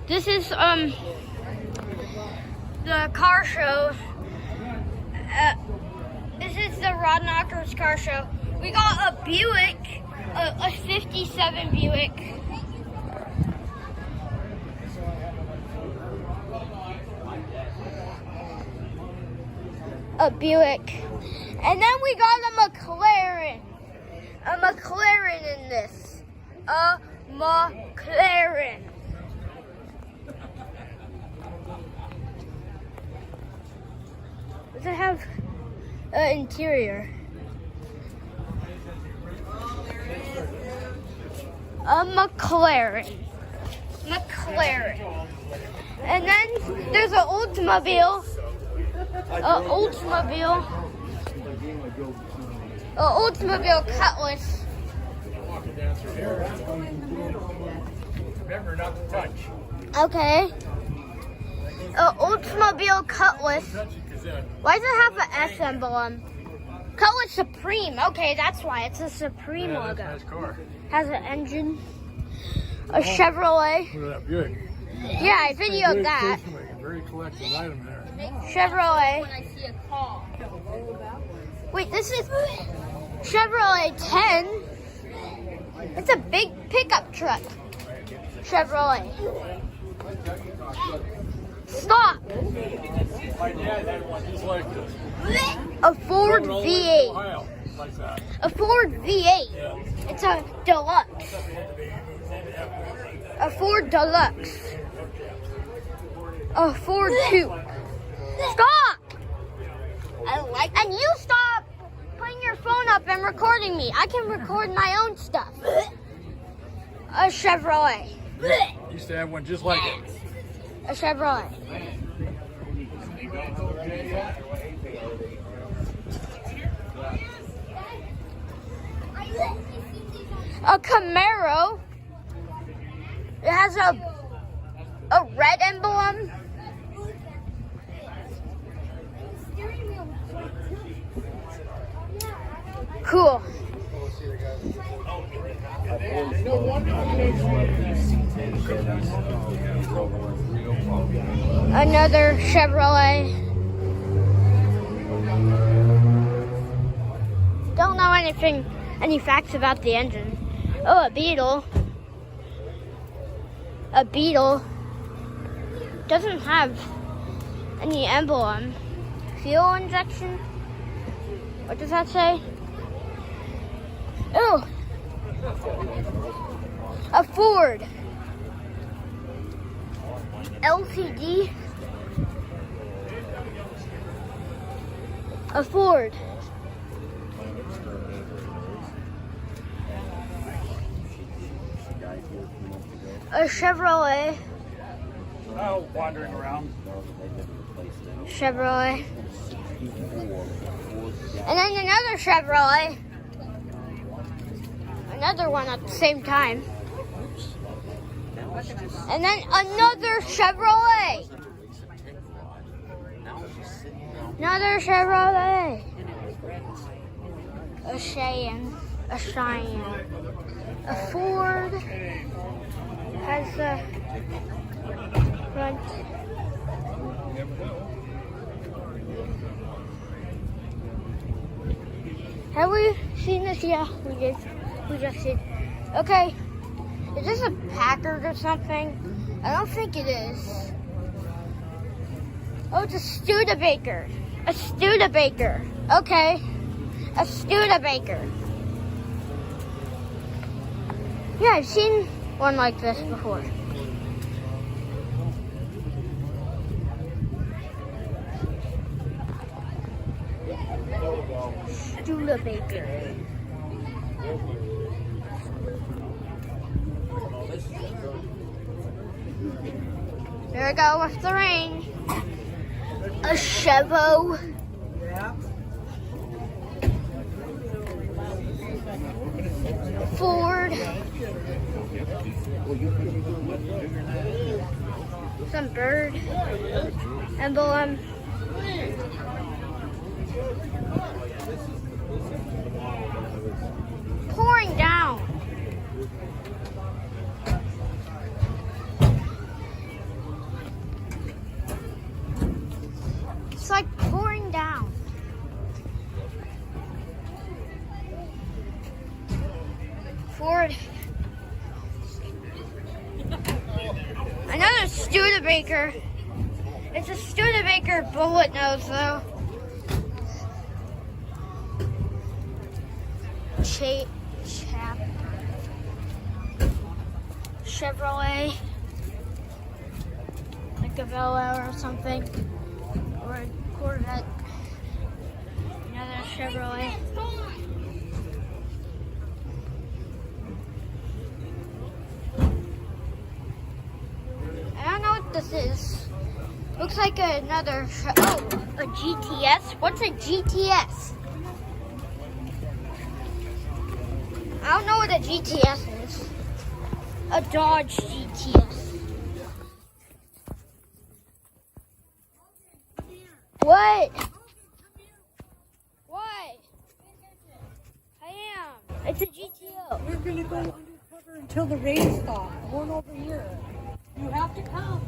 This is the car show. This is the Rod Knockers car show. We got a Buick, a 57 Buick. A Buick. And then we got a McLaren. A McLaren in this. A McLaren. Does it have an interior? A McLaren. McLaren. And then there's an Oldsmobile. Oldsmobile Cutlass. Remember not to touch. Okay. Oldsmobile Cutlass. Why does it have an S emblem? Cutlass Supreme. Okay, that's why. It's a Supreme logo. That's a nice car. Has an engine. A Chevrolet. Look at that Buick. Yeah, I videoed that. Very collective item there. Chevrolet. When I see a car. Wait, this is Chevrolet 10. It's a big pickup truck. Chevrolet. Stop. My dad had one just like this. A Ford V8. Ohio, like that. A Ford V8. It's a deluxe. A Ford Deluxe. A Ford Coupe. Stop! And you stop putting your phone up and recording me. I can record my own stuff. A Chevrolet. Used to have one just like it. A Chevrolet. A Camaro. It has a red emblem. Cool. Another Chevrolet. Don't know any facts about the engine. Oh, a Beetle. A Beetle. Doesn't have any emblem. Fuel injection? What does that say? Oh, a Ford LCD. A Ford. A Chevrolet. Oh, wandering around. Chevrolet. And then another Chevrolet. Another one at the same time. And then another Chevrolet. Another Chevrolet. A Cheyenne. A Cheyenne. A Ford has the front. Have we seen this? Yeah, we did. We just did. Okay. Is this a Packard or something? I don't think it is. Oh, it's a Studebaker. A Studebaker. Okay. A Studebaker. Yeah, I've seen one like this before. Studebaker. There we go with the rain. A Chevo. Ford. Some bird emblem. Pouring down. It's like pouring down. Ford. Another Studebaker. It's a Studebaker bullet nose though. Chap. Chevrolet. Like a Bel Air or something. Or a Corvette. Another Chevrolet. I don't know what this is. Looks like another. Oh, a GTS. What's a GTS? I don't know what a GTS is. A Dodge GTS. What? What? I am. It's a GTO. We're gonna go undercover until the rain stops. Going over here. You have to come.